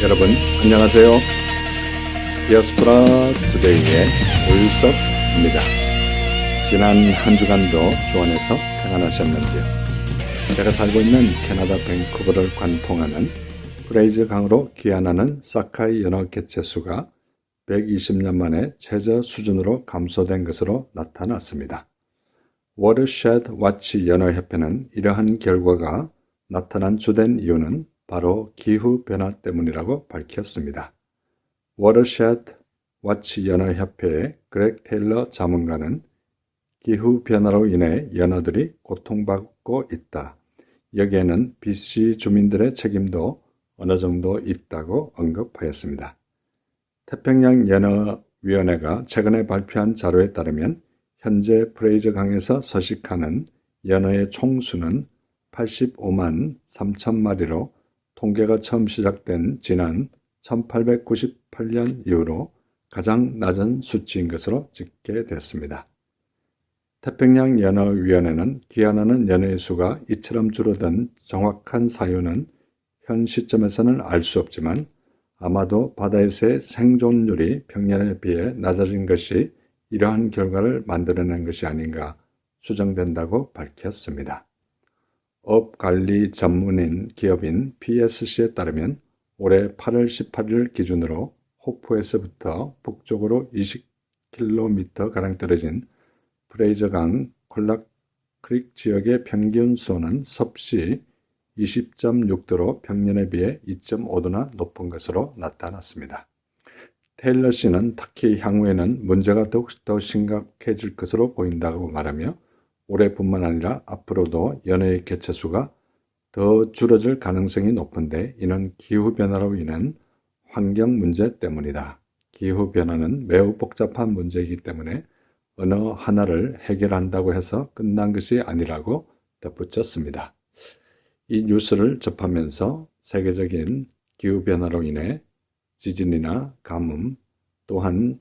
여러분 안녕하세요. 디아스포라 투데이의 오일섭입니다. 지난 한 주간도 주 안에서 평안하셨는지요? 제가 살고 있는 캐나다 밴쿠버를 관통하는 프레이즈 강으로 귀환하는 사카이 연어 개체 수가 120년 만에 최저 수준으로 감소된 것으로 나타났습니다. 워터쉐드 와치 연어협회는 이러한 결과가 나타난 주된 이유는 바로 기후변화 때문이라고 밝혔습니다. 워터쉐드 와치 연어협회의 그렉 테일러 자문가는 기후변화로 인해 연어들이 고통받고 있다. 여기에는 BC 주민들의 책임도 어느 정도 있다고 언급하였습니다. 태평양 연어위원회가 최근에 발표한 자료에 따르면 현재 프레이저 강에서 서식하는 연어의 총수는 85만 3천 마리로 통계가 처음 시작된 지난 1898년 이후로 가장 낮은 수치인 것으로 집계됐습니다. 태평양 연어위원회는 귀환하는 연어의 수가 이처럼 줄어든 정확한 사유는 현 시점에서는 알 수 없지만 아마도 바다에서의 생존율이 평년에 비해 낮아진 것이 이러한 결과를 만들어낸 것이 아닌가 추정된다고 밝혔습니다. 업관리 전문인 기업인 PSC에 따르면 올해 8월 18일 기준으로 호프에서부터 북쪽으로 20km가량 떨어진 프레이저강 콜락크릭 지역의 평균 수온은 섭씨 20.6도로 평년에 비해 2.5도나 높은 것으로 나타났습니다. 테일러 씨는 특히 향후에는 문제가 더욱 심각해질 것으로 보인다고 말하며 올해뿐만 아니라 앞으로도 연어의 개체 수가 더 줄어들 가능성이 높은데 이는 기후변화로 인한 환경 문제 때문이다. 기후변화는 매우 복잡한 문제이기 때문에 어느 하나를 해결한다고 해서 끝난 것이 아니라고 덧붙였습니다. 이 뉴스를 접하면서 세계적인 기후변화로 인해 지진이나 가뭄 또한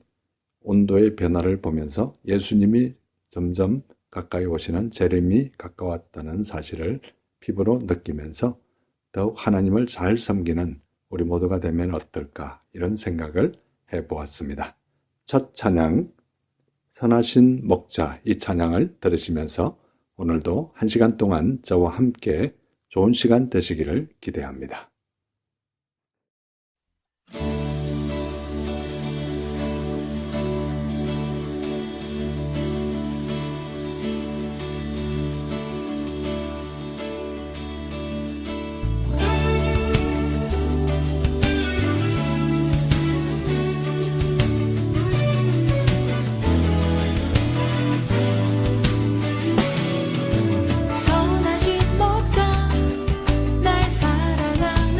온도의 변화를 보면서 예수님이 점점 가까이 오시는 재림이 가까웠다는 사실을 피부로 느끼면서 더욱 하나님을 잘 섬기는 우리 모두가 되면 어떨까 이런 생각을 해보았습니다. 첫 찬양 선하신 목자 이 찬양을 들으시면서 오늘도 1시간 동안 저와 함께 좋은 시간 되시기를 기대합니다. 선하신 목자 날 사랑하네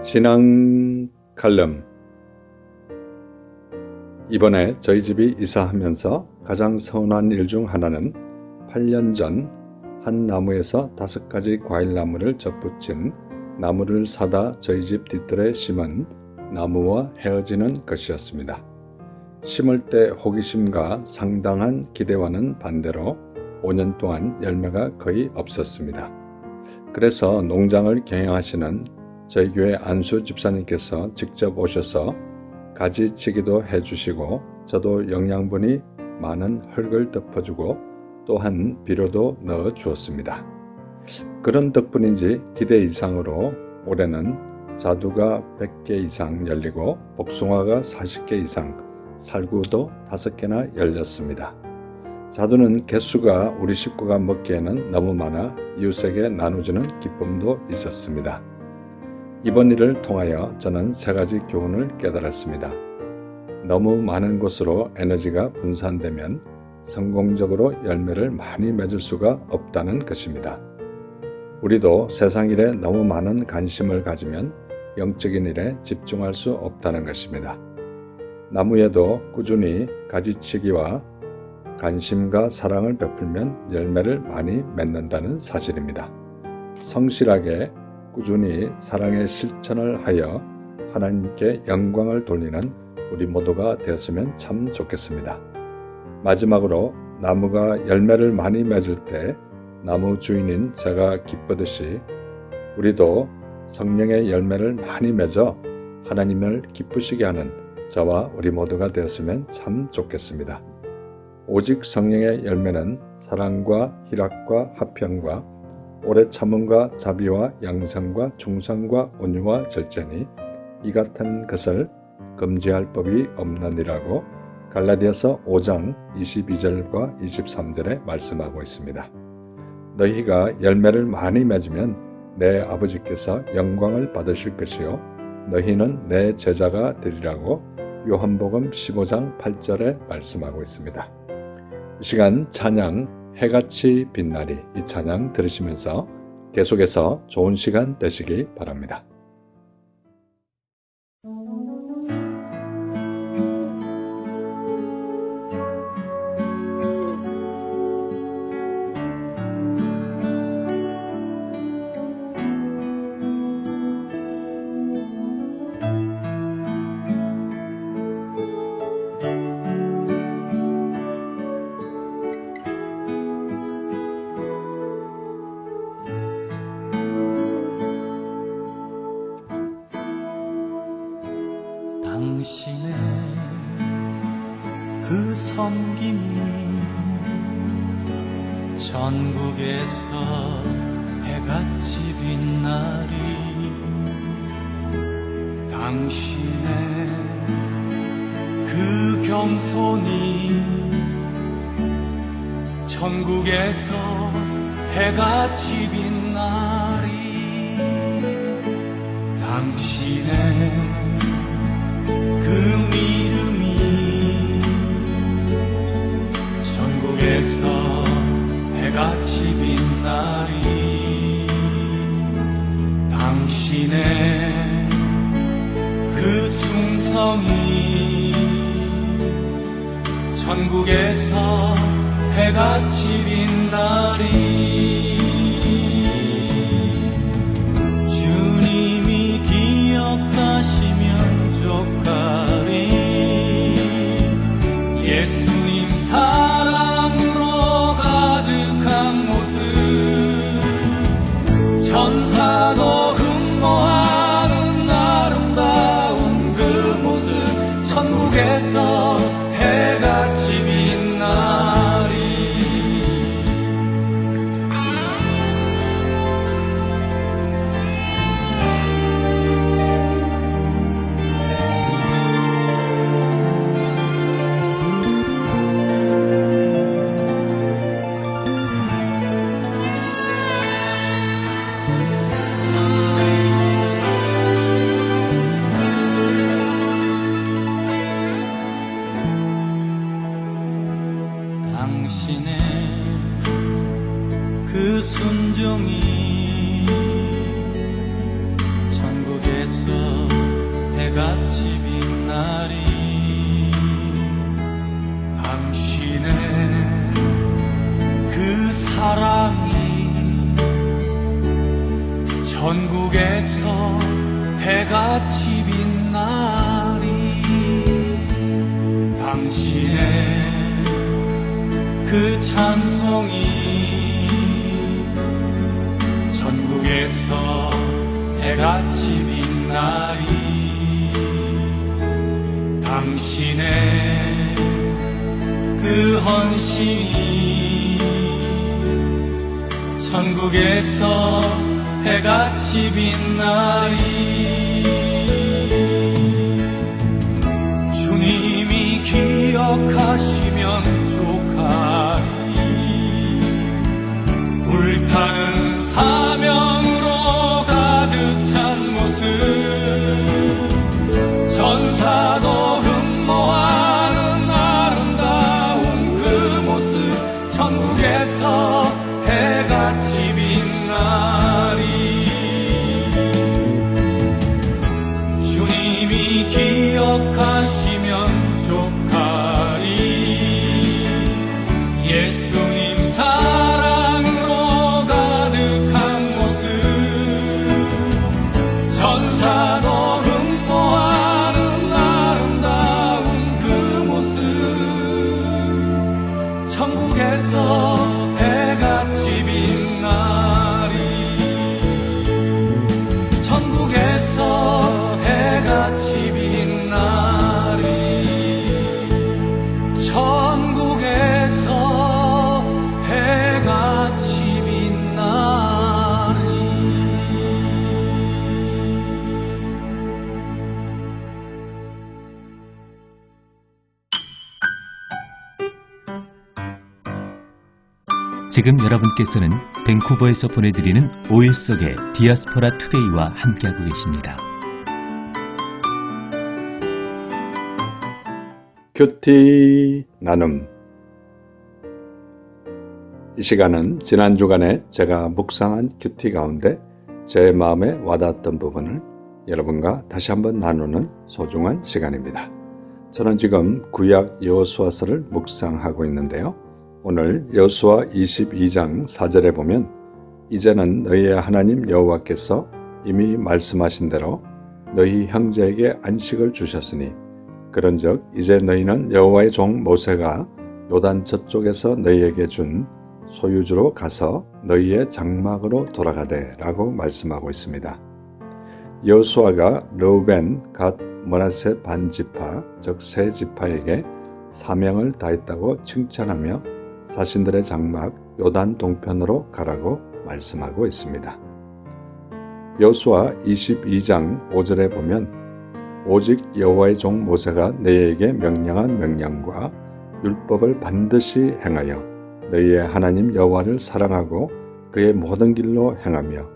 신앙 칼럼. 이번에 저희 집이 이사하면서 가장 서운한 일 중 하나는 8년 전 한 나무에서 5가지 과일나무를 접붙인 나무를 사다 저희 집 뒤뜰에 심은 나무와 헤어지는 것이었습니다. 심을 때 호기심과 상당한 기대와는 반대로 5년 동안 열매가 거의 없었습니다. 그래서 농장을 경영하시는 저희 교회 안수 집사님께서 직접 오셔서 가지치기도 해주시고 저도 영양분이 많은 흙을 덮어주고 또한 비료도 넣어 주었습니다. 그런 덕분인지 기대 이상으로 올해는 자두가 100개 이상 열리고 복숭아가 40개 이상, 살구도 5개나 열렸습니다. 자두는 개수가 우리 식구가 먹기에는 너무 많아 이웃에게 나눠주는 기쁨도 있었습니다. 이번 일을 통하여 저는 3가지 교훈을 깨달았습니다. 너무 많은 곳으로 에너지가 분산되면 성공적으로 열매를 많이 맺을 수가 없다는 것입니다. 우리도 세상 일에 너무 많은 관심을 가지면 영적인 일에 집중할 수 없다는 것입니다. 나무에도 꾸준히 가지치기와 관심과 사랑을 베풀면 열매를 많이 맺는다는 사실입니다. 성실하게 꾸준히 사랑의 실천을 하여 하나님께 영광을 돌리는 우리 모두가 되었으면 참 좋겠습니다. 마지막으로 나무가 열매를 많이 맺을 때 나무 주인인 제가 기쁘듯이 우리도 성령의 열매를 많이 맺어 하나님을 기쁘시게 하는 저와 우리 모두가 되었으면 참 좋겠습니다. 오직 성령의 열매는 사랑과 희락과 화평과 오래 참음과 자비와 양성과 충성과 온유와 절제니 이 같은 것을 금지할 법이 없느니라고 갈라디아서 5장 22절과 23절에 말씀하고 있습니다. 너희가 열매를 많이 맺으면 내 아버지께서 영광을 받으실 것이요 너희는 내 제자가 되리라고 요한복음 15장 8절에 말씀하고 있습니다. 이 시간 찬양 해같이 빛나리 이 찬양 들으시면서 계속해서 좋은 시간 되시기 바랍니다. 당신의 그 섬김이 전국에서 해같이 빛나리 당신의 그 겸손이 전국에서 해같이 빛나리 당신의 그 믿음이 전국에서 해같이 빛나리 당신의 그 충성이 전국에서 해같이 빛나리 주님이 기억하시면 족하리 예수님 사랑으로 가득한 모습 천사도 흠모하는 아름다운 그 모습 천국에서 해같이 빛나리 천국에서 해같이 빛나리. 당신의 그 사랑이 천국에서 해같이 빛나리. 당신의 그 찬송이 천국에서 해같이 빛나리. 당신의 그 헌신이 천국에서 해같이 빛나리. 주님이 기억하시면 족하리. 불타는 사명으로 가득 찬 모습, 전사도 흠모하는 아름다운 그 모습, 천국에서 해같이 빛나리. 주님이 기억하시면 족하리. 예수님 사랑으로 가득한 모습, 전사도 흠모하는 아름다운 그 모습, 천국에서 해같이 빛나리. 천국에서 해같이 빛나리. 천국에서 해같이 빛나리. 지금 여러분께서는 밴쿠버에서 보내드리는 5일 속의 디아스포라 투데이와 함께하고 계십니다. 큐티 나눔. 이 시간은 지난 주간에 제가 묵상한 큐티 가운데 제 마음에 와닿았던 부분을 여러분과 다시 한번 나누는 소중한 시간입니다. 저는 지금 구약 여호수아서를 묵상하고 있는데요. 오늘 여호수아 22장 4절에 보면 이제는 너희의 하나님 여호와께서 이미 말씀하신 대로 너희 형제에게 안식을 주셨으니 그런즉 이제 너희는 여호와의 종 모세가 요단 저쪽에서 너희에게 준 소유주로 가서 너희의 장막으로 돌아가되 라고 말씀하고 있습니다. 여호수아가 르우벤, 갓, 므낫세 반지파 즉 세 지파에게 사명을 다했다고 칭찬하며 자신들의 장막 요단 동편으로 가라고 말씀하고 있습니다. 여호수아 22장 5절에 보면 오직 여호와의 종 모세가 너희에게 명령한 명령과 율법을 반드시 행하여 너희의 하나님 여호와를 사랑하고 그의 모든 길로 행하며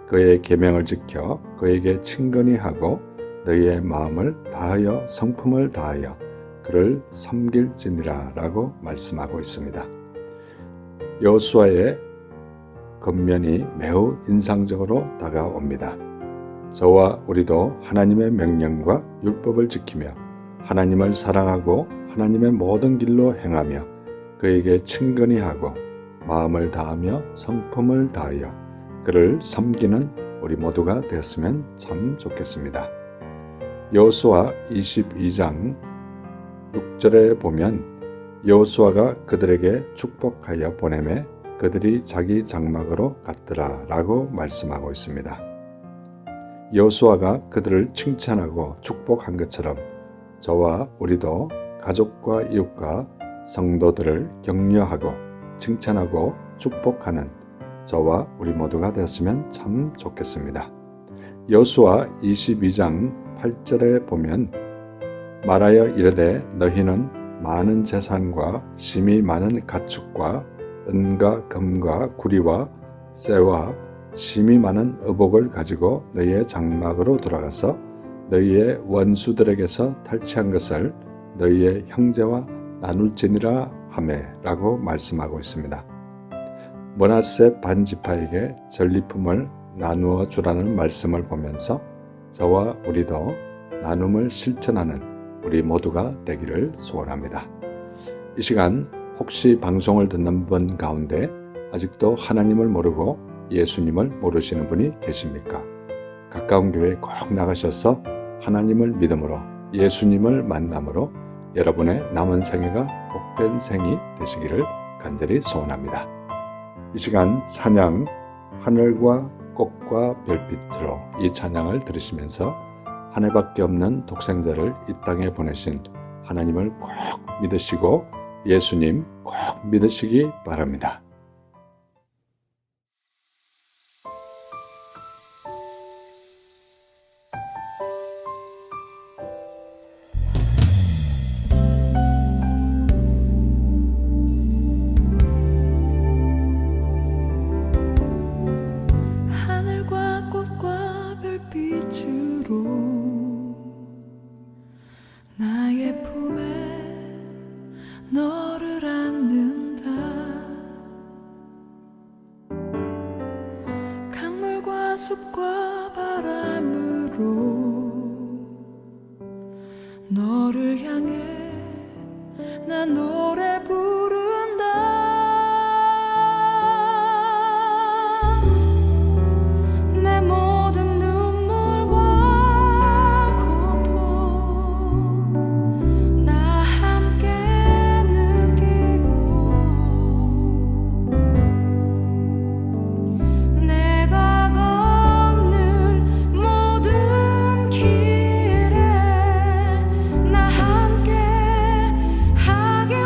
그의 계명을 지켜 그에게 친근히 하고 너희의 마음을 다하여 성품을 다하여 그를 섬길지니라 라고 말씀하고 있습니다. 여호수아의 겉면이 매우 인상적으로 다가옵니다. 저와 우리도 하나님의 명령과 율법을 지키며 하나님을 사랑하고 하나님의 모든 길로 행하며 그에게 친근히 하고 마음을 다하며 성품을 다하여 그를 섬기는 우리 모두가 되었으면 참 좋겠습니다. 여호수아 22장 6절에 보면 여호수아가 그들에게 축복하여 보내매 그들이 자기 장막으로 갔더라 라고 말씀하고 있습니다. 여호수아가 그들을 칭찬하고 축복한 것처럼 저와 우리도 가족과 이웃과 성도들을 격려하고 칭찬하고 축복하는 저와 우리 모두가 되었으면 참 좋겠습니다. 여호수아 22장 8절에 보면 말하여 이르되 너희는 많은 재산과 심이 많은 가축과 은과 금과 구리와 쇠와 심이 많은 의복을 가지고 너희의 장막으로 돌아가서 너희의 원수들에게서 탈취한 것을 너희의 형제와 나눌지니라 하매 라고 말씀하고 있습니다. 므낫세 반지파에게 전리품을 나누어 주라는 말씀을 보면서 저와 우리도 나눔을 실천하는 우리 모두가 되기를 소원합니다. 이 시간 혹시 방송을 듣는 분 가운데 아직도 하나님을 모르고 예수님을 모르시는 분이 계십니까? 가까운 교회에 꼭 나가셔서 하나님을 믿음으로 예수님을 만남으로 여러분의 남은 생애가 복된 생이 되시기를 간절히 소원합니다. 이 시간 찬양 하늘과 꽃과 별빛으로 이 찬양을 들으시면서 한 해밖에 없는 독생자를 이 땅에 보내신 하나님을 꼭 믿으시고 예수님 꼭 믿으시기 바랍니다. 하늘과 꽃과 별빛으로 나의 품에 너를 안는다. 강물과 숲과 바람으로 너를 향해 난 노래 부른다. 내 모든 눈물과 고통 나 함께 느끼고 내가 걷는 모든 길에 나 함께 하게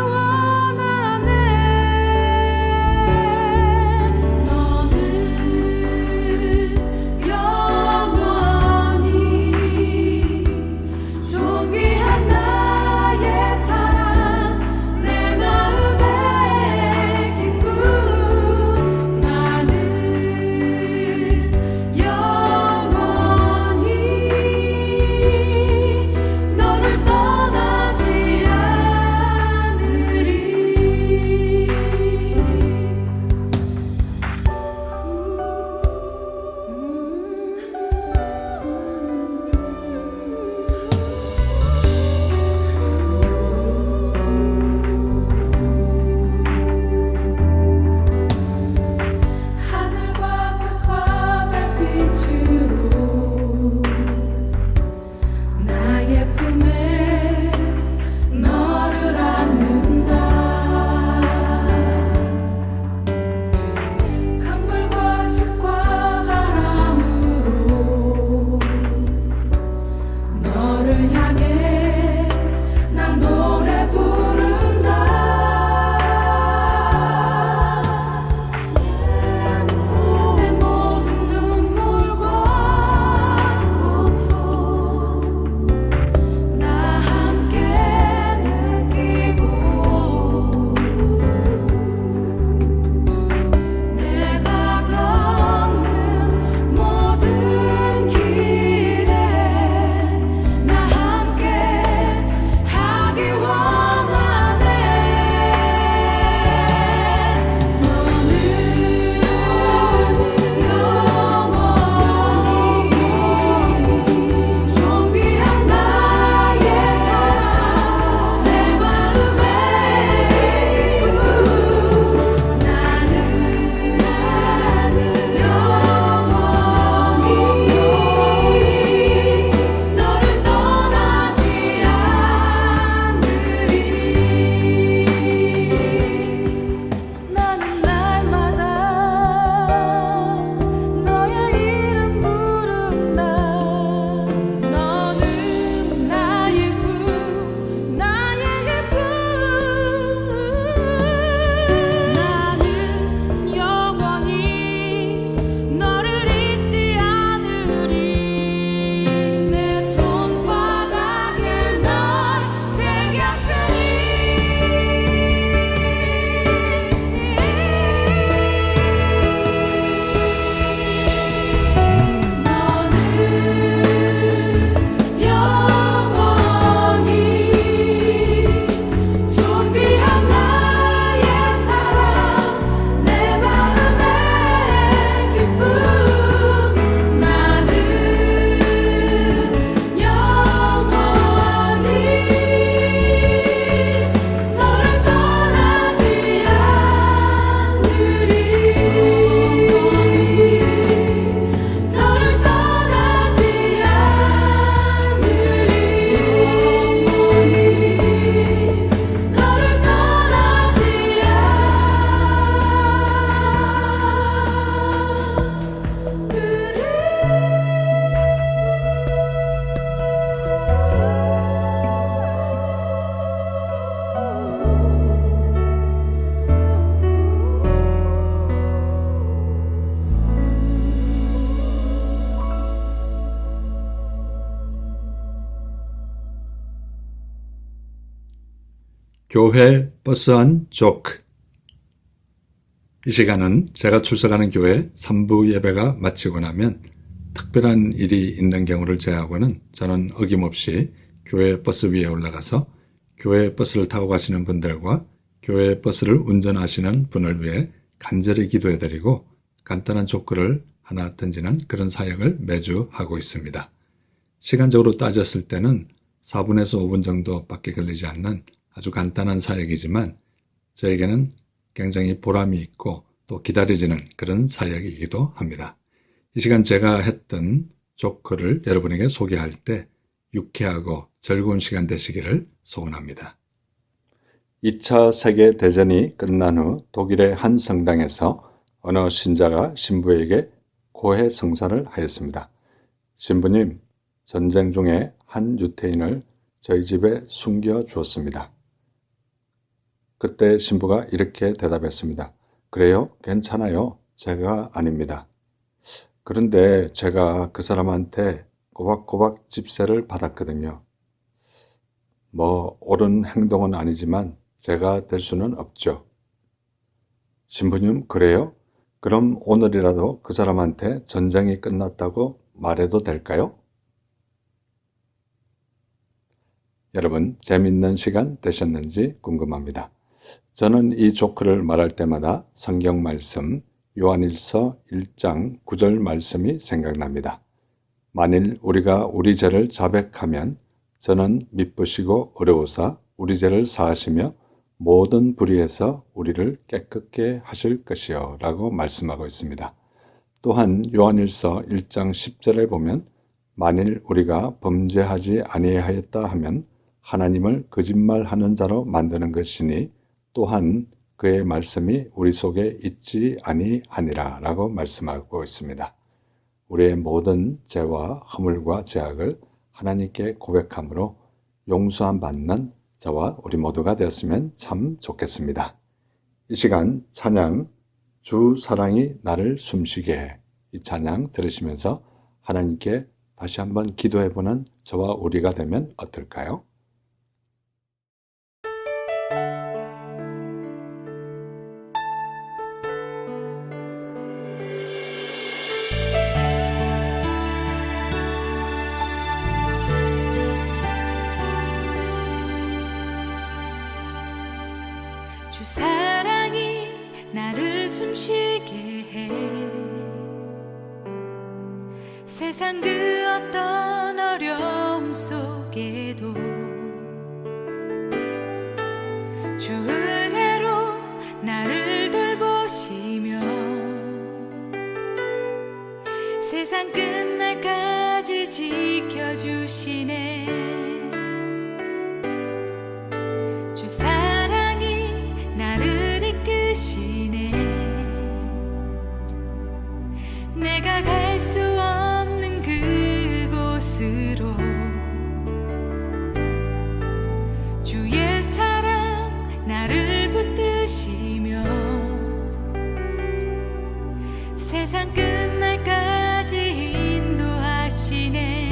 교회 버스 안 조크. 이 시간은 제가 출석하는 교회 3부 예배가 마치고 나면 특별한 일이 있는 경우를 제외하고는 저는 어김없이 교회 버스 위에 올라가서 교회 버스를 타고 가시는 분들과 교회 버스를 운전하시는 분을 위해 간절히 기도해드리고 간단한 조크를 하나 던지는 그런 사역을 매주 하고 있습니다. 시간적으로 따졌을 때는 4분에서 5분 정도밖에 걸리지 않는 아주 간단한 사역이지만 저에게는 굉장히 보람이 있고 또 기다려지는 그런 사역이기도 합니다. 이 시간 제가 했던 조크를 여러분에게 소개할 때 유쾌하고 즐거운 시간 되시기를 소원합니다. 2차 세계대전이 끝난 후 독일의 한 성당에서 어느 신자가 신부에게 고해 성사를 하였습니다. 신부님, 전쟁 중에 한 유태인을 저희 집에 숨겨 주었습니다. 그때 신부가 이렇게 대답했습니다. 그래요? 괜찮아요. 제가 아닙니다. 그런데 제가 그 사람한테 꼬박꼬박 집세를 받았거든요. 옳은 행동은 아니지만 제가 될 수는 없죠. 신부님, 그래요? 그럼 오늘이라도 그 사람한테 전쟁이 끝났다고 말해도 될까요? 여러분, 재밌는 시간 되셨는지 궁금합니다. 저는 이 조크를 말할 때마다 성경 말씀 요한일서 1장 9절 말씀이 생각납니다. 만일 우리가 우리 죄를 자백하면 저는 미쁘시고 어려우사 우리 죄를 사하시며 모든 불의에서 우리를 깨끗게 하실 것이요 라고 말씀하고 있습니다. 또한 요한일서 1장 10절에 보면 만일 우리가 범죄하지 아니하였다 하면 하나님을 거짓말하는 자로 만드는 것이니 또한 그의 말씀이 우리 속에 있지 아니하니라 라고 말씀하고 있습니다. 우리의 모든 죄와 허물과 죄악을 하나님께 고백함으로 용서함 받는 저와 우리 모두가 되었으면 참 좋겠습니다. 이 시간 찬양 주 사랑이 나를 숨쉬게 해, 이 찬양 들으시면서 하나님께 다시 한번 기도해보는 저와 우리가 되면 어떨까요? 주 사랑이 나를 숨쉬게 해 세상 그 어떤 어려움 속에도 주 은혜로 나를 돌보시며 세상 끝날까지 지켜주시네. 주 사랑이 나를 이끄시네. 내가 갈 수 없는 그곳으로 주의 사랑 나를 붙드시며 세상 끝날까지 인도하시네.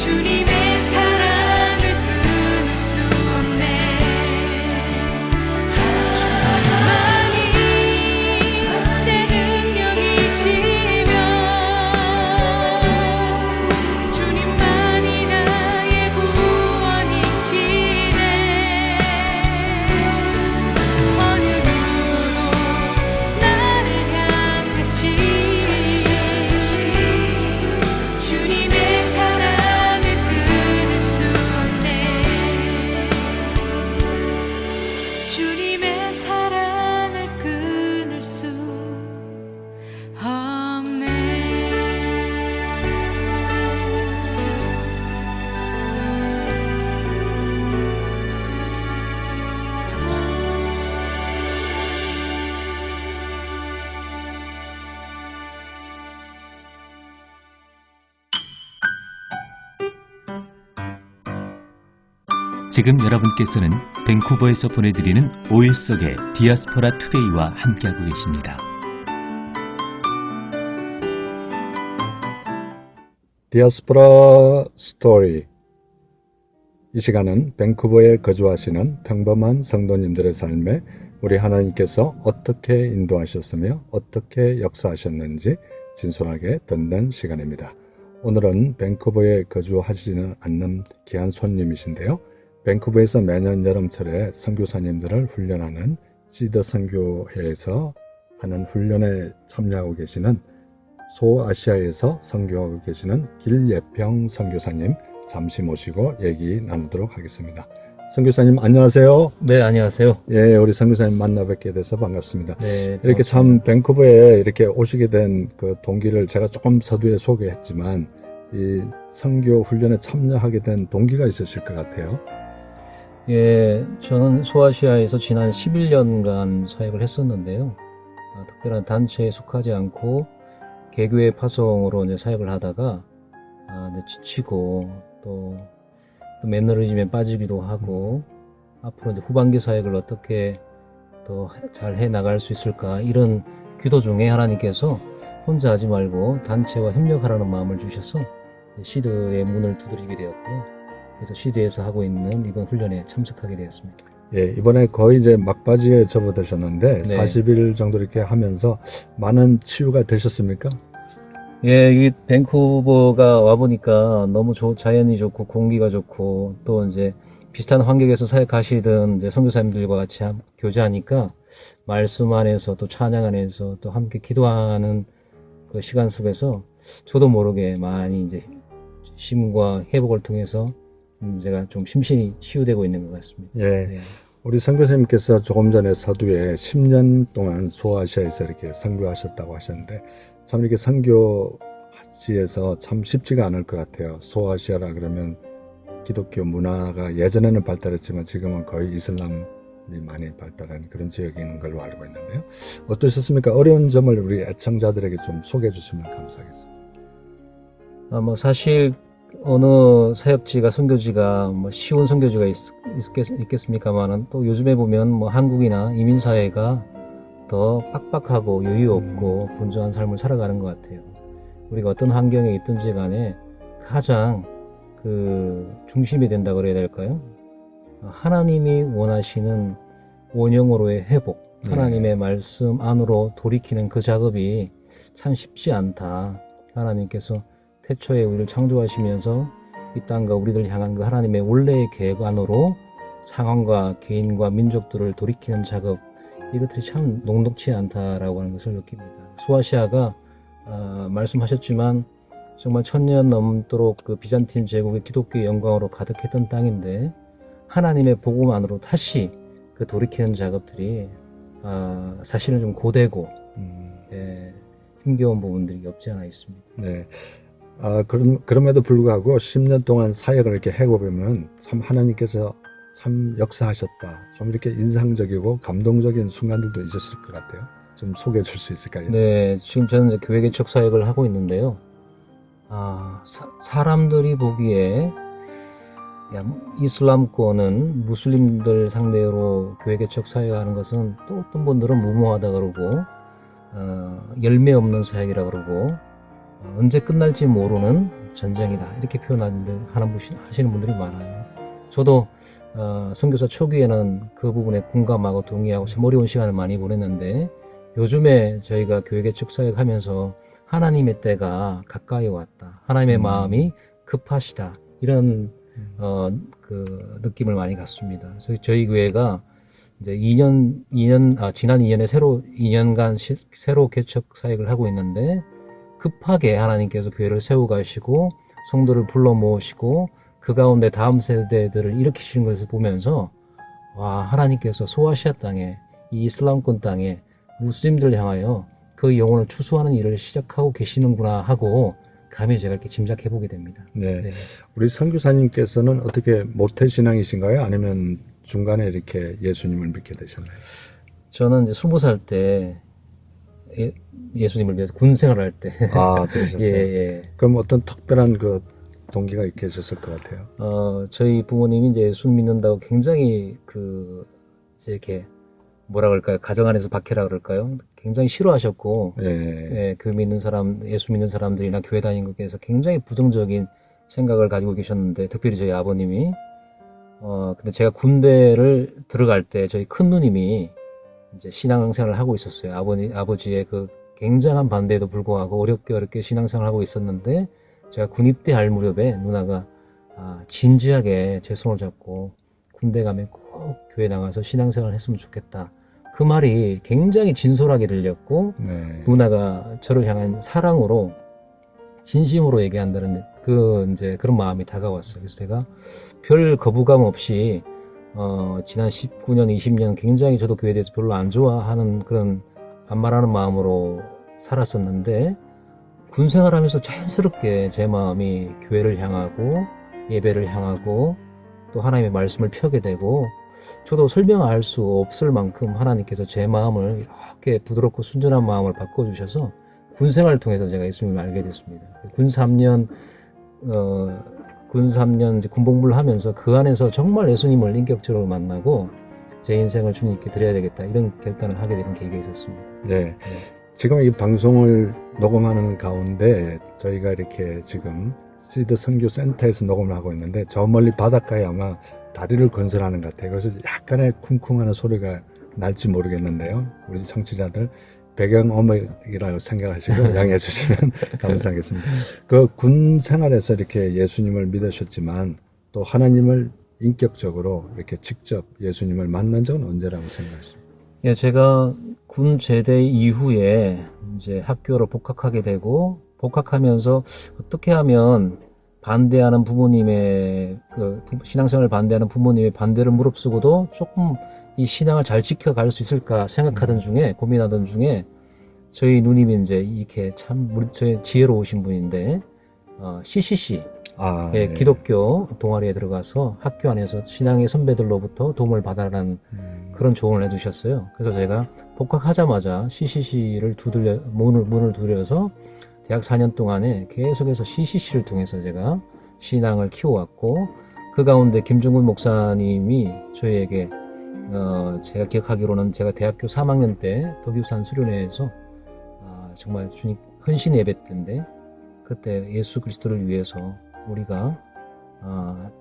주님의 사랑을 끊을 수 없네. 주님만이 내 능력이시며 주님만이 나의 구원이시네. 어느 누구도 나를 향하시 주님의 사랑을 끊을 수 없네. 주님의 사랑을 끊을 수 없네. 지금 여러분께서는 밴쿠버에서 보내드리는 5일 속의 디아스포라 투데이와 함께하고 계십니다. 디아스포라 스토리. 이 시간은 밴쿠버에 거주하시는 평범한 성도님들의 삶에 우리 하나님께서 어떻게 인도하셨으며 어떻게 역사하셨는지 진솔하게 듣는 시간입니다. 오늘은 밴쿠버에 거주하시지는 않는 귀한 손님이신데요. 밴쿠버에서 매년 여름철에 선교사님들을 훈련하는 시드 선교회에서 하는 훈련에 참여하고 계시는 소아시아에서 선교하고 계시는 길예평 선교사님 잠시 모시고 얘기 나누도록 하겠습니다. 선교사님 안녕하세요. 네, 안녕하세요. 예, 우리 선교사님 만나 뵙게 돼서 반갑습니다. 네, 이렇게 참 밴쿠버에 이렇게 오시게 된 그 동기를 제가 조금 서두에 소개했지만 이 선교 훈련에 참여하게 된 동기가 있으실 것 같아요. 예, 저는 소아시아에서 지난 11년간 사역을 했었는데요. 특별한 단체에 속하지 않고 개교회 파송으로 이제 사역을 하다가 이제 지치고 또 매너리즘에 빠지기도 하고 앞으로 이제 후반기 사역을 어떻게 더 잘 해 나갈 수 있을까 이런 기도 중에 하나님께서 혼자 하지 말고 단체와 협력하라는 마음을 주셔서 시드의 문을 두드리게 되었고요. 그래서 시드에서 하고 있는 이번 훈련에 참석하게 되었습니다. 예, 이번에 거의 이제 막바지에 접어드셨는데 네. 40일 정도 이렇게 하면서 많은 치유가 되셨습니까? 예, 이 밴쿠버가 와보니까 너무 자연이 좋고 공기가 좋고 또 이제 비슷한 환경에서 사역하시던 이제 선교사님들과 같이 교제하니까 말씀 안에서 또 찬양 안에서 또 함께 기도하는 그 시간 속에서 저도 모르게 많이 이제 심과 회복을 통해서 제가 좀 심신이 치유되고 있는 것 같습니다. 예. 네. 우리 선교사님께서 조금 전에 서두에 10년 동안 소아시아에서 이렇게 선교하셨다고 하셨는데 참 이렇게 선교지에서 참 쉽지가 않을 것 같아요. 소아시아라 그러면 기독교 문화가 예전에는 발달했지만 지금은 거의 이슬람이 많이 발달한 그런 지역인 걸로 알고 있는데요. 어떠셨습니까? 어려운 점을 우리 애청자들에게 좀 소개해 주시면 감사하겠습니다. 뭐 사실 어느 사역지가 선교지가 뭐 쉬운 선교지가 있겠습니까만은 또 요즘에 보면 뭐 한국이나 이민 사회가 더 빡빡하고 여유 없고 분주한 삶을 살아가는 것 같아요. 우리가 어떤 환경에 있든지 간에 가장 그 중심이 된다 그래야 될까요? 하나님이 원하시는 원형으로의 회복, 하나님의 말씀 안으로 돌이키는 그 작업이 참 쉽지 않다. 하나님께서 태초에 우리를 창조하시면서 이 땅과 우리들을 향한 그 하나님의 원래의 계획 안으로 상황과 개인과 민족들을 돌이키는 작업, 이것들이 참 녹록치 않다라고 하는 것을 느낍니다. 소아시아가 말씀하셨지만 정말 1000년 넘도록 그 비잔틴 제국의 기독교의 영광으로 가득했던 땅인데 하나님의 복음만으로 다시 그 돌이키는 작업들이 사실은 좀 고되고 힘겨운 부분들이 없지 않아 있습니다. 네. 그럼에도 불구하고 10년 동안 사역을 이렇게 해보면 참 하나님께서 참 역사하셨다. 좀 이렇게 인상적이고 감동적인 순간들도 있었을 것 같아요. 좀 소개해 줄 수 있을까요? 네, 지금 저는 이제 교회 개척 사역을 하고 있는데요. 사람들이 보기에 이슬람권은 무슬림들 상대로 교회 개척 사역하는 것은 또 어떤 분들은 무모하다 그러고 열매 없는 사역이라 그러고 언제 끝날지 모르는 전쟁이다 이렇게 하시는 분들이 많아요. 저도 선교사 초기에는 그 부분에 공감하고 동의하고 참 어려운 시간을 많이 보냈는데 요즘에 저희가 교회 개척 사역하면서 하나님의 때가 가까이 왔다. 하나님의 마음이 급하시다. 이런 그 느낌을 많이 갖습니다. 그래서 저희 교회가 이제 지난 2년에 새로 2년간 새로 개척 사역을 하고 있는데 급하게 하나님께서 교회를 세워 가시고 성도를 불러 모으시고 그 가운데 다음 세대들을 일으키시는 것을 보면서 와, 하나님께서 소아시아 땅에 이 이슬람권 땅에 무슬림들을 향하여 그 영혼을 추수하는 일을 시작하고 계시는구나 하고 감히 제가 이렇게 짐작해 보게 됩니다. 네. 네. 우리 선교사님께서는 어떻게 모태신앙이신가요? 아니면 중간에 이렇게 예수님을 믿게 되셨나요? 저는 이제 20살 때 예수님을 위해서 군 생활을 할 때 아, 그러셨어요? 예. 그럼 어떤 특별한 그 동기가 계셨을 것 같아요? 저희 부모님이 이제 예수 믿는다고 굉장히 이제 이렇게 뭐라 그럴까요? 가정 안에서 박해라 그럴까요? 굉장히 싫어하셨고, 예. 교회 믿는 사람, 예수 믿는 사람들이나 교회 다니는 것에 대해서 굉장히 부정적인 생각을 가지고 계셨는데, 특별히 저희 아버님이, 근데 제가 군대를 들어갈 때 저희 큰 누님이 이제 신앙생활을 하고 있었어요. 아버지의 그 굉장한 반대에도 불구하고 어렵게 신앙생활을 하고 있었는데, 제가 군 입대할 무렵에 누나가 진지하게 제 손을 잡고 군대 가면 꼭 교회 나가서 신앙생활을 했으면 좋겠다. 그 말이 굉장히 진솔하게 들렸고 네. 누나가 저를 향한 사랑으로 진심으로 얘기한다는 그런 마음이 다가왔어요. 그래서 제가 별 거부감 없이 지난 19년, 20년 굉장히 저도 교회에 대해서 별로 안 좋아하는 그런 반말하는 마음으로 살았었는데 군 생활하면서 자연스럽게 제 마음이 교회를 향하고 예배를 향하고 또 하나님의 말씀을 펴게 되고 저도 설명할 수 없을 만큼 하나님께서 제 마음을 이렇게 부드럽고 순전한 마음을 바꿔주셔서 군 생활을 통해서 제가 예수님을 알게 됐습니다. 군 3년 이제 군복무를 하면서 그 안에서 정말 예수님을 인격적으로 만나고 제 인생을 주님께 드려야 되겠다 이런 결단을 하게 되는 계기가 있었습니다. 네. 지금 이 방송을 녹음하는 가운데 저희가 이렇게 지금 시드 선교센터에서 녹음을 하고 있는데 저 멀리 바닷가에 아마 다리를 건설하는 것 같아요. 그래서 약간의 쿵쿵하는 소리가 날지 모르겠는데요. 우리 청취자들 배경음악이라고 생각하시고 양해해 주시면 감사하겠습니다. 그 군 생활에서 이렇게 예수님을 믿으셨지만 또 하나님을 인격적으로 이렇게 직접 예수님을 만난 적은 언제라고 생각하십니까? 예, 제가 군 제대 이후에 이제 학교를 복학하게 되고 복학하면서 어떻게 하면 반대하는 부모님의 신앙생활을 반대하는 부모님의 반대를 무릅쓰고도 조금 이 신앙을 잘 지켜갈 수 있을까 생각하던 중에 고민하던 중에 저희 누님이 이제 이렇게 참 저희 지혜로우신 분인데 CCC 네. 기독교 동아리에 들어가서 학교 안에서 신앙의 선배들로부터 도움을 받아라는 그런 조언을 해주셨어요. 그래서 제가 복학하자마자 CCC를 문을 두드려서 대학 4년 동안에 계속해서 CCC를 통해서 제가 신앙을 키워왔고 그 가운데 김중근 목사님이 저희에게 제가 기억하기로는 제가 대학교 3학년 때 덕유산 수련회에서 정말 주님 헌신 예배 때인데 그때 예수 그리스도를 위해서 우리가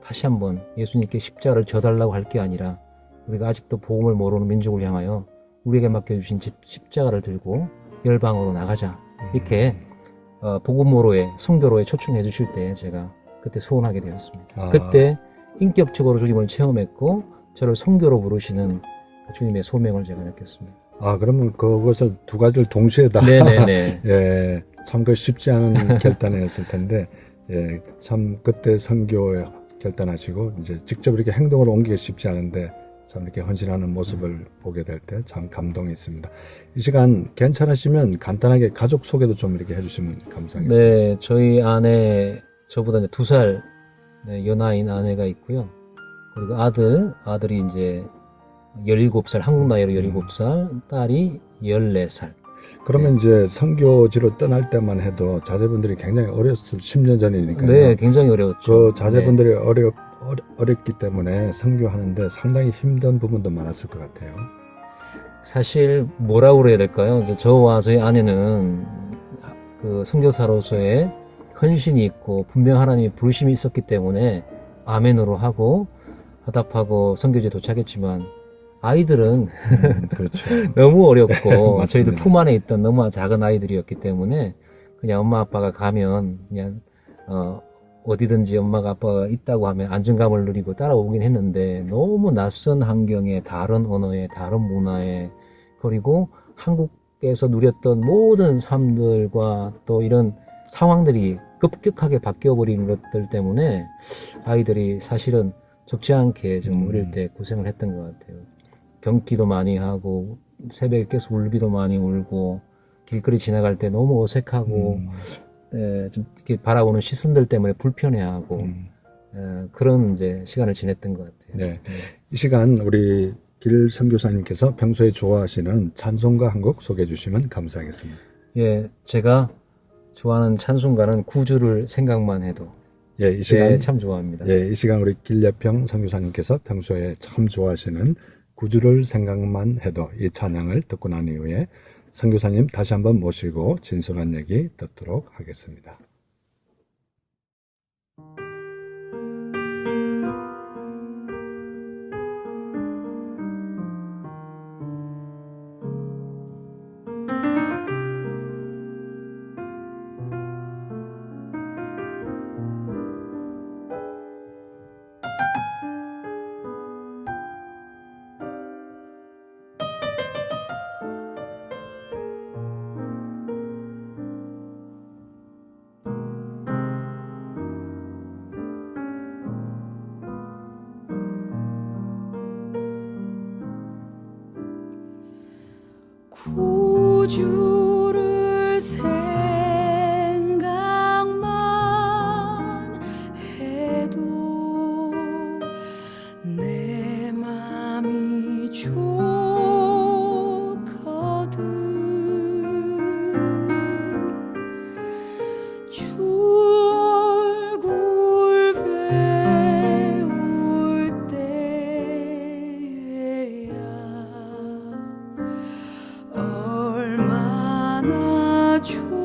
다시 한번 예수님께 십자가를 져달라고 할 게 아니라 우리가 아직도 복음을 모르는 민족을 향하여 우리에게 맡겨주신 십자가를 들고 열방으로 나가자 이렇게 복음으로의 선교로에 초청해 주실 때 제가 그때 소원하게 되었습니다. 그때 인격적으로 주님을 체험했고 저를 선교로 부르시는 주님의 소명을 제가 느꼈습니다. 그러면 그것을 두 가지를 동시에 다 네네네. 예, 참 그 쉽지 않은 결단이었을 텐데 예, 참 그때 선교에 결단하시고 이제 직접 이렇게 행동으로 옮기기 쉽지 않은데 참 이렇게 헌신하는 모습을 보게 될 때 참 감동이 있습니다. 이 시간 괜찮으시면 간단하게 가족 소개도 좀 이렇게 해주시면 감사하겠습니다. 네, 저희 아내 저보다 이제 2살 연하인 아내가 있고요. 그리고 아들이 이제 17살, 한국 나이로 17살, 딸이 14살. 그러면 이제 선교지로 떠날 때만 해도 자제분들이 굉장히 어렸을 10년 전이니까요. 네, 굉장히 어려웠죠. 그 자제분들이 어렵기 때문에 선교하는데 상당히 힘든 부분도 많았을 것 같아요. 사실 뭐라고 그래야 될까요? 이제 저와 저희 아내는 그 선교사로서의 헌신이 있고 분명 하나님의 부르심이 있었기 때문에 아멘으로 하고 화답하고 선교지에 도착했지만 아이들은 그렇죠. 너무 어렵고 맞습니다. 저희들 품 안에 있던 너무 작은 아이들이었기 때문에 그냥 엄마 아빠가 가면 그냥 어디든지 엄마가 아빠가 있다고 하면 안정감을 누리고 따라오긴 했는데 너무 낯선 환경에 다른 언어에 다른 문화에 그리고 한국에서 누렸던 모든 삶들과 또 이런 상황들이 급격하게 바뀌어버린 것들 때문에 아이들이 사실은 적지 않게 좀 어릴 때 고생을 했던 것 같아요. 경기도 많이 하고 새벽에 계속 울기도 많이 울고 길거리 지나갈 때 너무 어색하고 좀 이렇게 바라보는 시선들 때문에 불편해하고 그런 이제 시간을 지냈던 것 같아요. 네. 이 시간 우리 길 선교사님께서 평소에 좋아하시는 찬송가 한 곡 소개해 주시면 감사하겠습니다. 예, 제가 좋아하는 찬송가는 구주를 생각만 해도 예, 이 시간 참 좋아합니다. 예, 이 시간 우리 길예평 선교사님께서 평소에 참 좋아하시는 구주를 생각만 해도 이 찬양을 듣고 난 이후에 선교사님 다시 한번 모시고 진솔한 얘기 듣도록 하겠습니다. 구주를 생각만 해도 내 맘이 좋거든. 주 얼굴 배울 때야 얼마나 좋으랴.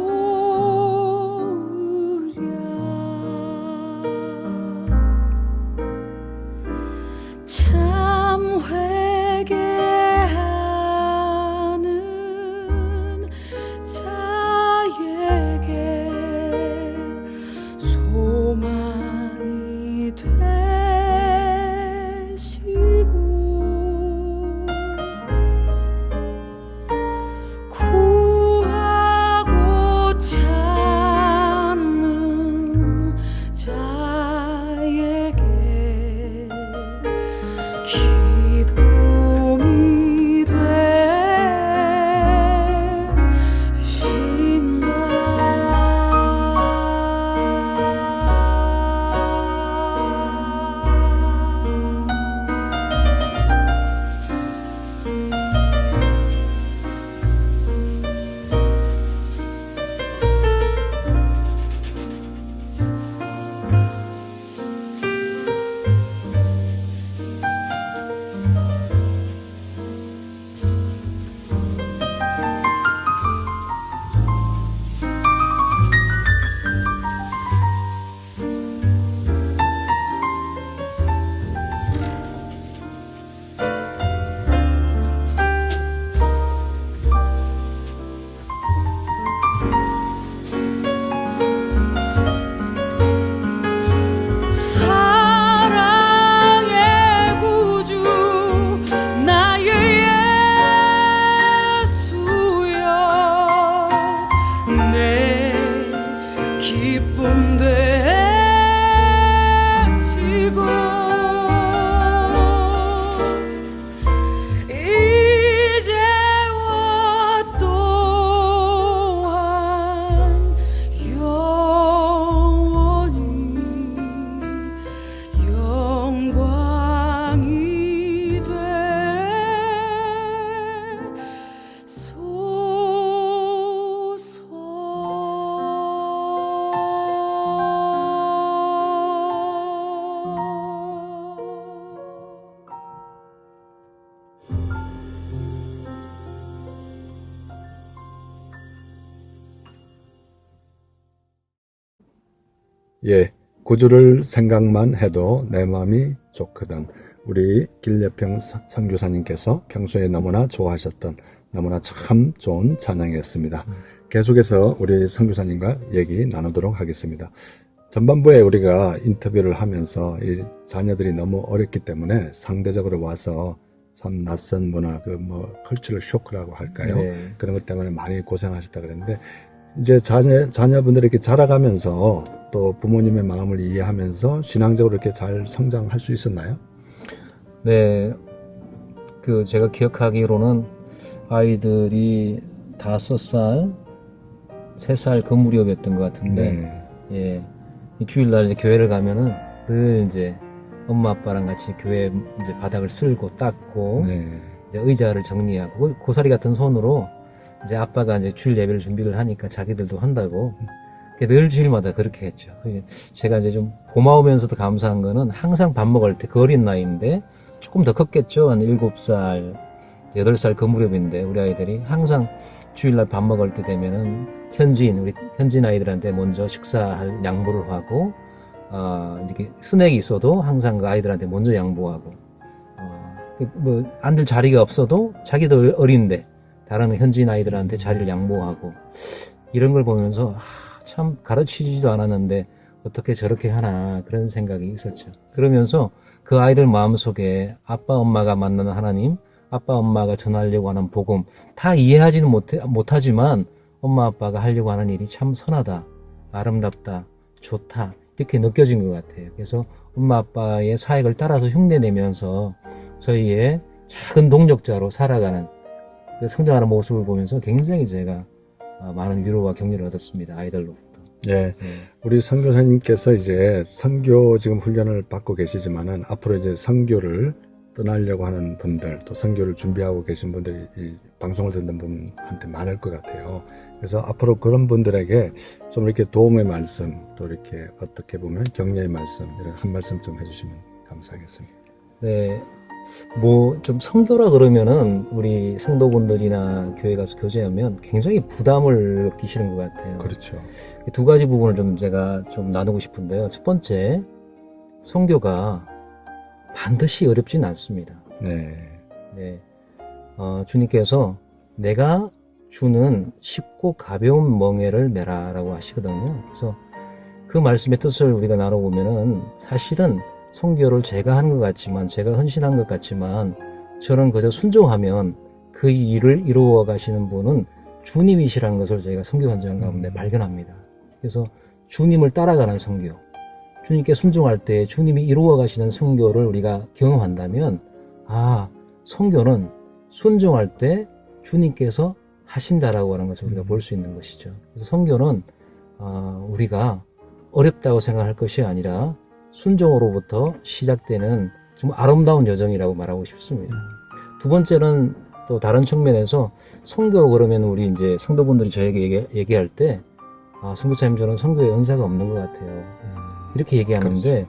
예, 구주를 생각만 해도 내 마음이 좋거든. 우리 길예평 선교사님께서 평소에 너무나 좋아하셨던 너무나 참 좋은 찬양이었습니다. 계속해서 우리 선교사님과 얘기 나누도록 하겠습니다. 전반부에 우리가 인터뷰를 하면서 이 자녀들이 너무 어렸기 때문에 상대적으로 와서 참 낯선 문화, 컬처럴 쇼크라고 할까요? 네. 그런 것 때문에 많이 고생하셨다 그랬는데, 이제 자녀분들이 이렇게 자라가면서 또 부모님의 마음을 이해하면서 신앙적으로 이렇게 잘 성장할 수 있었나요? 네, 제가 기억하기로는 아이들이 5살, 3살 그 무렵이었던 것 같은데, 네. 예, 이 주일날 이제 교회를 가면은 늘 이제 엄마 아빠랑 같이 교회 이제 바닥을 쓸고 닦고, 네. 이제 의자를 정리하고, 고사리 같은 손으로 이제 아빠가 이제 주일 예배를 준비를 하니까 자기들도 한다고, 늘 주일마다 그렇게 했죠. 제가 이제 좀 고마우면서도 감사한 거는 항상 밥 먹을 때 그 어린 나이인데, 조금 더 컸겠죠. 한 7살, 8살 그 무렵인데 우리 아이들이 항상 주일날 밥 먹을 때 되면은 우리 현지인 아이들한테 먼저 식사할 양보를 하고, 이렇게 스낵이 있어도 항상 그 아이들한테 먼저 양보하고, 앉을 자리가 없어도 자기도 어린데 다른 현지인 아이들한테 자리를 양보하고, 이런 걸 보면서 참 가르치지도 않았는데 어떻게 저렇게 하나 그런 생각이 있었죠. 그러면서 그 아이들 마음속에 아빠 엄마가 만나는 하나님, 아빠 엄마가 전하려고 하는 복음 다 이해하지는 못하지만 엄마 아빠가 하려고 하는 일이 참 선하다, 아름답다, 좋다 이렇게 느껴진 것 같아요. 그래서 엄마 아빠의 사역을 따라서 흉내내면서 저희의 작은 동력자로 살아가는 그 성장하는 모습을 보면서 굉장히 제가 많은 위로와 격려를 얻었습니다. 아이들로부터. 예. 우리 선교사님께서 이제 선교 지금 훈련을 받고 계시지만은 앞으로 이제 선교를 떠나려고 하는 분들, 또 선교를 준비하고 계신 분들이 이 방송을 듣는 분한테 많을 것 같아요. 그래서 앞으로 그런 분들에게 좀 이렇게 도움의 말씀, 또 이렇게 어떻게 보면 격려의 말씀, 이런 한 말씀 좀 해주시면 감사하겠습니다. 네. 좀 선교라 그러면은 우리 성도분들이나 교회 가서 교제하면 굉장히 부담을 느끼시는 것 같아요. 그렇죠. 2가지 부분을 제가 나누고 싶은데요. 첫 번째, 선교가 반드시 어렵진 않습니다. 네. 네. 주님께서 내가 주는 쉽고 가벼운 멍에를 메라라고 하시거든요. 그래서 그 말씀의 뜻을 우리가 나눠보면은 사실은 선교를 제가 하는 것 같지만, 제가 헌신한 것 같지만, 저는 그저 순종하면 그 일을 이루어 가시는 분은 주님이시라는 것을 저희가 선교 현장 가운데 발견합니다. 그래서 주님을 따라가는 선교, 주님께 순종할 때 주님이 이루어 가시는 선교를 우리가 경험한다면, 선교는 순종할 때 주님께서 하신다라고 하는 것을 우리가 볼 수 있는 것이죠. 그래서 선교는 우리가 어렵다고 생각할 것이 아니라 순종으로부터 시작되는 정말 아름다운 여정이라고 말하고 싶습니다. 두 번째는 또 다른 측면에서 선교로 그러면 우리 이제 성도분들이 저에게 얘기할 때, 선교사님 저는 선교에 은사가 없는 것 같아요. 이렇게 얘기하는데,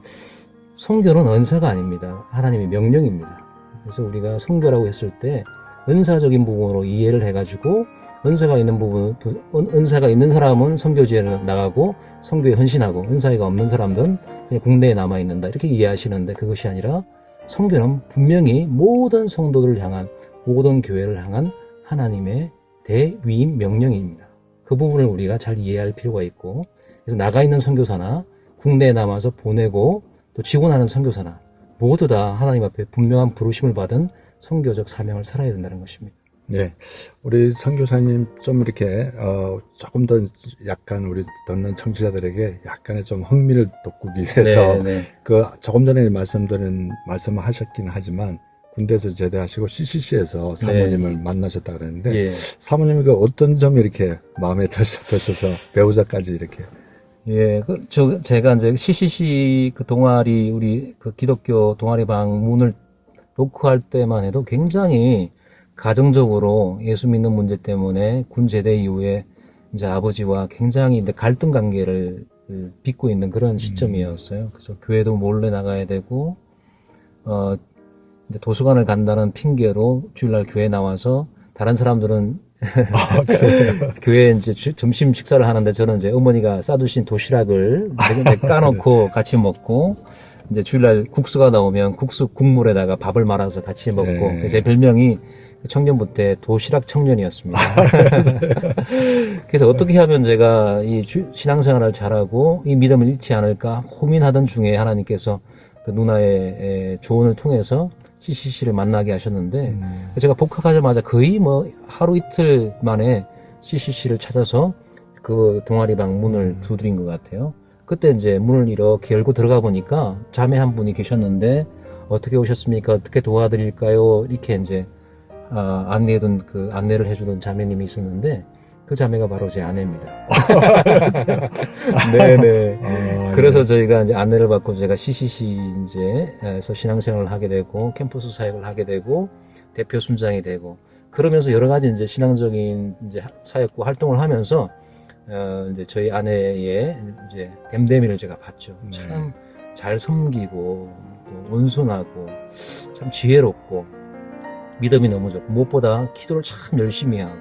선교는 은사가 아닙니다. 하나님의 명령입니다. 그래서 우리가 선교라고 했을 때 은사적인 부분으로 이해를 해가지고, 은사가 있는 사람은 선교지에 나가고 선교에 헌신하고, 은사가 없는 사람들은 그냥 국내에 남아있는다 이렇게 이해하시는데, 그것이 아니라 선교는 분명히 모든 성도들을 향한, 모든 교회를 향한 하나님의 대위임 명령입니다. 그 부분을 우리가 잘 이해할 필요가 있고, 그래서 나가 있는 선교사나 국내에 남아서 보내고 또 지원하는 선교사나 모두 다 하나님 앞에 분명한 부르심을 받은 선교적 사명을 살아야 된다는 것입니다. 네. 우리 선교사님 좀 이렇게, 조금 더 약간 우리 듣는 청취자들에게 약간의 좀 흥미를 돋구기 위해서, 조금 전에 말씀을 하셨긴 하지만, 군대에서 제대하시고 CCC에서 사모님을 만나셨다 그랬는데, 사모님이 어떤 점이 이렇게 마음에 드셔서 배우자까지 이렇게. 예, 제가 이제 CCC 동아리, 우리 기독교 동아리 방 문을 노크할 때만 해도 굉장히 가정적으로 예수 믿는 문제 때문에 군 제대 이후에 이제 아버지와 굉장히 갈등 관계를 빚고 있는 그런 시점이었어요. 그래서 교회도 몰래 나가야 되고, 이제 도서관을 간다는 핑계로 주일날 교회 나와서 다른 사람들은 교회에 이제 점심 식사를 하는데 저는 이제 어머니가 싸두신 도시락을 이렇게 까놓고 같이 먹고 이제 주일날 국수가 나오면 국수 국물에다가 밥을 말아서 같이 먹고 네. 제 별명이 청년부 때 도시락 청년이었습니다. 그래서 어떻게 하면 제가 이 신앙생활을 잘하고 이 믿음을 잃지 않을까 고민하던 중에 하나님께서 그 누나의 조언을 통해서 CCC를 만나게 하셨는데 제가 복학하자마자 거의 뭐 하루 이틀 만에 CCC를 찾아서 그 동아리방 문을 두드린 것 같아요. 그때 이제 문을 이렇게 열고 들어가 보니까 자매 한 분이 계셨는데 어떻게 오셨습니까? 어떻게 도와드릴까요? 이렇게 이제 안내를 해주던 자매님이 있었는데 그 자매가 바로 제 아내입니다. 네네. 그래서 저희가 이제 안내를 받고 제가 CCC 이제에서 신앙생활을 하게 되고 캠퍼스 사역을 하게 되고 대표 순장이 되고 그러면서 여러 가지 이제 신앙적인 이제 사역과 활동을 하면서 이제 저희 아내의 이제 댐댐이를 제가 봤죠. 참 잘 섬기고 또 온순하고 참 지혜롭고 믿음이 너무 좋고 무엇보다 기도를 참 열심히 하고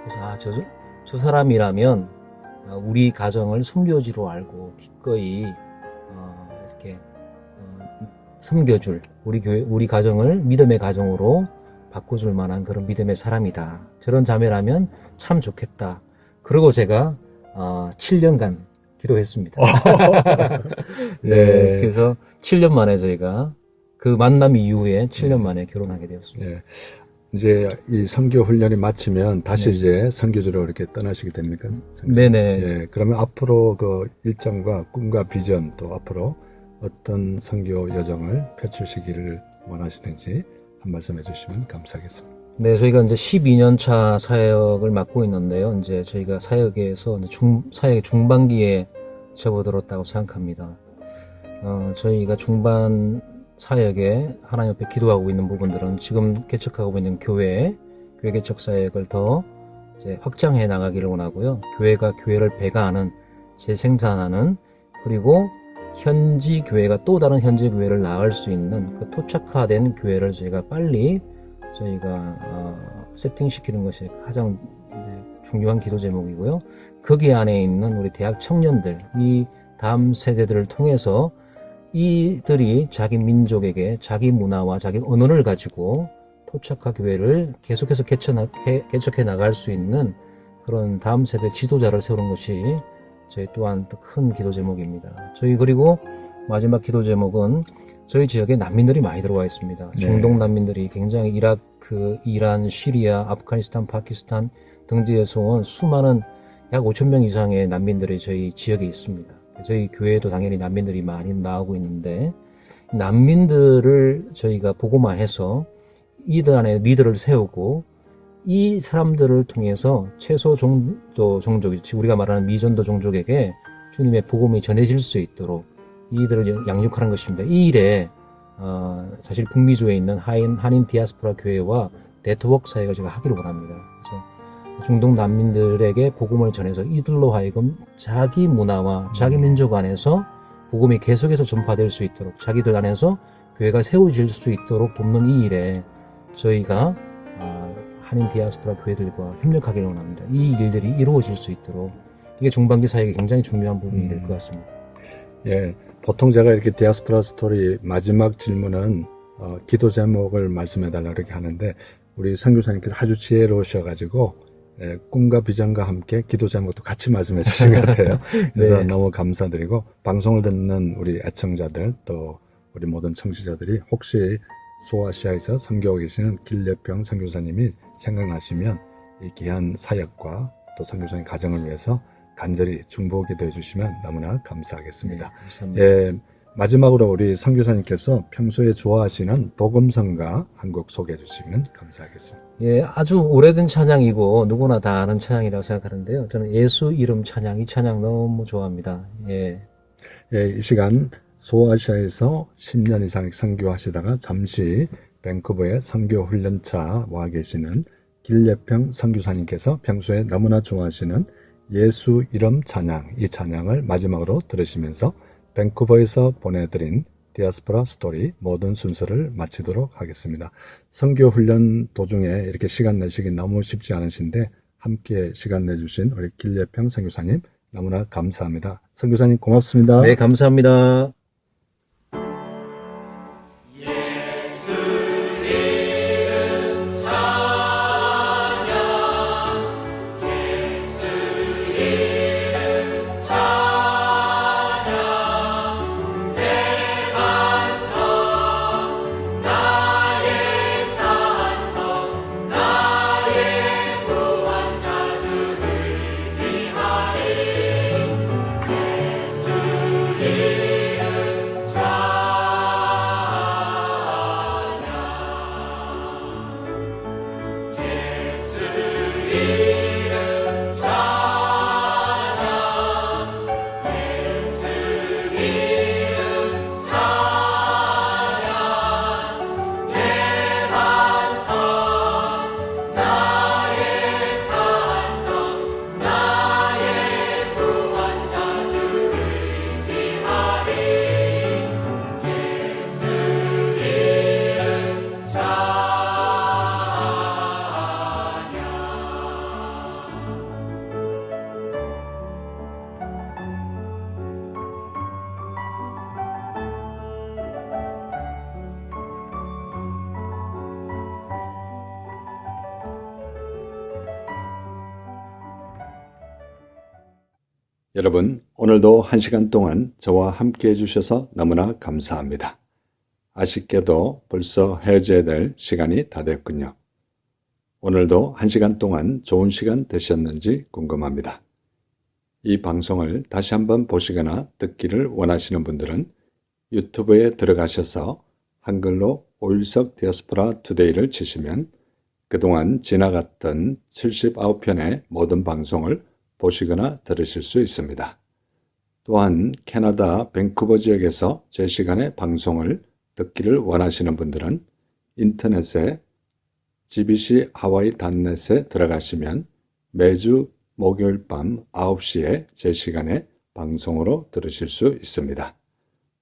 그래서 저 사람이라면 우리 가정을 선교지로 알고 기꺼이 이렇게 섬겨줄 우리 가정을 믿음의 가정으로 바꿔줄 만한 그런 믿음의 사람이다. 저런 자매라면 참 좋겠다. 그리고 제가 7년간 기도했습니다. 네, 그래서 7년 만에 저희가 그 만남 이후에 7년 만에 결혼하게 되었습니다. 예. 이제 이 선교 훈련이 마치면 다시 이제 선교지로 이렇게 떠나시게 됩니까? 네네. 예. 그러면 앞으로 그 일정과 꿈과 비전 또 앞으로 어떤 선교 여정을 펼치시기를 원하시는지 한 말씀 해주시면 감사하겠습니다. 네, 저희가 이제 12년 차 사역을 맡고 있는데요. 이제 저희가 사역에서 사역의 중반기에 접어들었다고 생각합니다. 저희가 중반 사역에 하나님 앞에 기도하고 있는 부분들은 지금 개척하고 있는 교회 개척 사역을 더 이제 확장해 나가기를 원하고요. 교회가 교회를 배가하는, 재생산하는, 그리고 현지 교회가 또 다른 현지 교회를 낳을 수 있는 그 토착화된 교회를 저희가 세팅시키는 것이 가장 중요한 기도 제목이고요. 거기 안에 있는 우리 대학 청년들, 이 다음 세대들을 통해서 이들이 자기 민족에게 자기 문화와 자기 언어를 가지고 토착화 교회를 계속해서 개척해 나갈 수 있는 그런 다음 세대 지도자를 세우는 것이 저희 또한 큰 기도 제목입니다. 그리고 마지막 기도 제목은 저희 지역에 난민들이 많이 들어와 있습니다. 중동 난민들이 굉장히 이라크, 이란, 시리아, 아프가니스탄, 파키스탄 등지에서 온 수많은 약 5천 명 이상의 난민들이 저희 지역에 있습니다. 저희 교회에도 당연히 난민들이 많이 나오고 있는데 난민들을 저희가 복음화해서 이들 안에 리더를 세우고 이 사람들을 통해서 최소 종도 종족, 우리가 말하는 미전도 종족에게 주님의 복음이 전해질 수 있도록 이들을 양육하는 것입니다. 이 일에 사실 북미주에 있는 한인 디아스포라 교회와 네트워크 사역을 제가 하기를 원합니다. 그래서 중동 난민들에게 복음을 전해서 이들로 하여금 자기 문화와 자기 민족 안에서 복음이 계속해서 전파될 수 있도록 자기들 안에서 교회가 세워질 수 있도록 돕는 이 일에 저희가 한인 디아스포라 교회들과 협력하기를 원합니다. 이 일들이 이루어질 수 있도록 이게 중반기 사역이 굉장히 중요한 부분이 될 것 같습니다. 예, 보통 제가 이렇게 디아스포라 스토리 마지막 질문은 기도 제목을 말씀해달라 그렇게 하는데 우리 선교사님께서 아주 지혜로우셔가지고 꿈과 비전과 함께 기도 제목도 같이 말씀해 주신 것 같아요. 그래서 네. 너무 감사드리고 방송을 듣는 우리 애청자들 또 우리 모든 청취자들이 혹시 소아시아에서 선교하고 계시는 길례평 선교사님이 생각나시면 이 귀한 사역과 또 선교사님 가정을 위해서 간절히 중보 기도해 주시면 너무나 감사하겠습니다. 네, 감사합니다. 예, 마지막으로 우리 선교사님께서 평소에 좋아하시는 복음성가 한 곡 소개해 주시면 감사하겠습니다. 예, 아주 오래된 찬양이고 누구나 다 아는 찬양이라고 생각하는데요. 저는 예수 이름 찬양, 이 찬양 너무 좋아합니다. 예. 예, 이 시간 소아시아에서 10년 이상 선교하시다가 잠시 밴쿠버의 선교훈련차 와 계시는 길례평 선교사님께서 평소에 너무나 좋아하시는 예수 이름 찬양, 이 찬양을 마지막으로 들으시면서 밴쿠버에서 보내드린 디아스포라 스토리 모든 순서를 마치도록 하겠습니다. 선교 훈련 도중에 이렇게 시간 내시기 너무 쉽지 않으신데 함께 시간 내주신 우리 길예평 선교사님 너무나 감사합니다. 선교사님 고맙습니다. 네, 감사합니다. 여러분, 오늘도 1시간 동안 저와 함께 해주셔서 너무나 감사합니다. 아쉽게도 벌써 헤어져야 될 시간이 다 됐군요. 오늘도 1시간 동안 좋은 시간 되셨는지 궁금합니다. 이 방송을 다시 한번 보시거나 듣기를 원하시는 분들은 유튜브에 들어가셔서 한글로 오일석 디아스포라 투데이를 치시면 그동안 지나갔던 79편의 모든 방송을 보시거나 들으실 수 있습니다. 또한 캐나다 밴쿠버 지역에서 제 시간에 방송을 듣기를 원하시는 분들은 인터넷에 GBC 하와이.net에 들어가시면 매주 목요일 밤 9시에 제 시간에 방송으로 들으실 수 있습니다.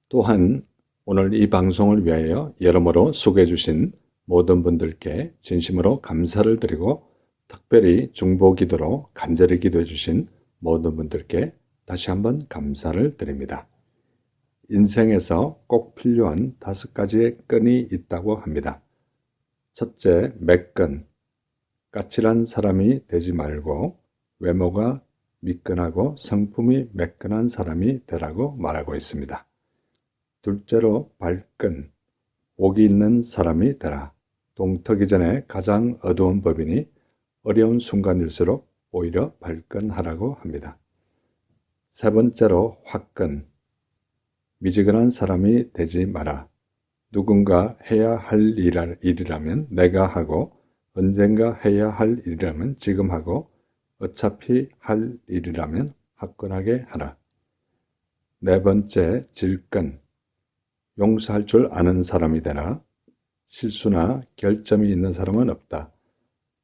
또한 오늘 이 방송을 위하여 여러모로 수고해 주신 모든 분들께 진심으로 감사를 드리고 특별히 중보 기도로 간절히 기도해 주신 모든 분들께 다시 한번 감사를 드립니다. 인생에서 꼭 필요한 5가지의 끈이 있다고 합니다. 첫째, 매끈. 까칠한 사람이 되지 말고 외모가 미끈하고 성품이 매끈한 사람이 되라고 말하고 있습니다. 둘째로, 발끈. 옥이 있는 사람이 되라. 동트기 전에 가장 어두운 법이니 어려운 순간일수록 오히려 발끈하라고 합니다. 세 번째로, 화끈. 미지근한 사람이 되지 마라. 누군가 해야 할 일이라면 내가 하고 언젠가 해야 할 일이라면 지금 하고 어차피 할 일이라면 화끈하게 하라. 네 번째, 질끈. 용서할 줄 아는 사람이 되라. 실수나 결점이 있는 사람은 없다.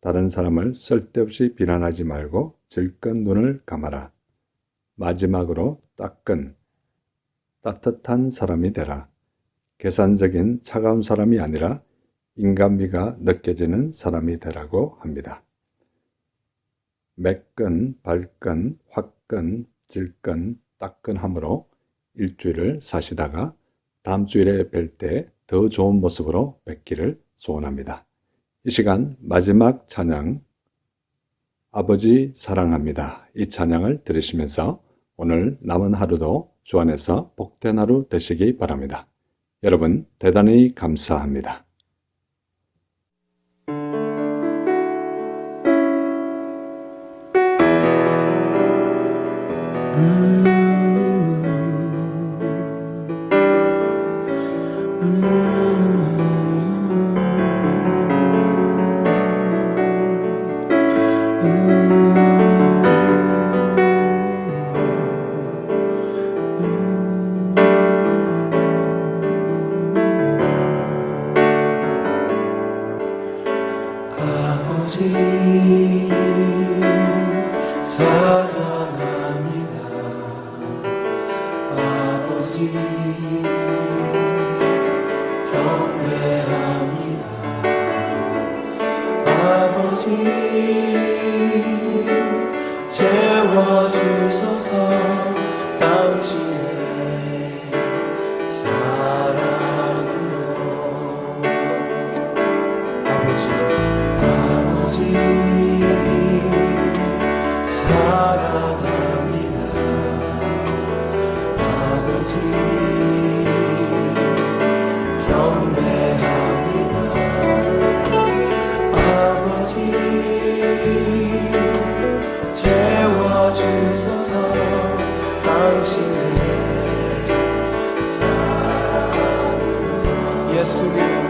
다른 사람을 쓸데없이 비난하지 말고 질끈 눈을 감아라. 마지막으로, 따끈. 따뜻한 사람이 되라. 계산적인 차가운 사람이 아니라 인간미가 느껴지는 사람이 되라고 합니다. 매끈, 발끈, 화끈, 질끈, 따끈함으로 일주일을 사시다가 다음 주일에 뵐 때 더 좋은 모습으로 뵙기를 소원합니다. 이 시간 마지막 찬양, 아버지 사랑합니다. 이 찬양을 들으시면서 오늘 남은 하루도 주 안에서 복된 하루 되시기 바랍니다. 여러분 대단히 감사합니다. 채워주소서 당신의 사랑으로. 아버지 사랑합니다. 아버지 경배합니다. 아버지 채워주소서 당신의 사랑으로. 예수님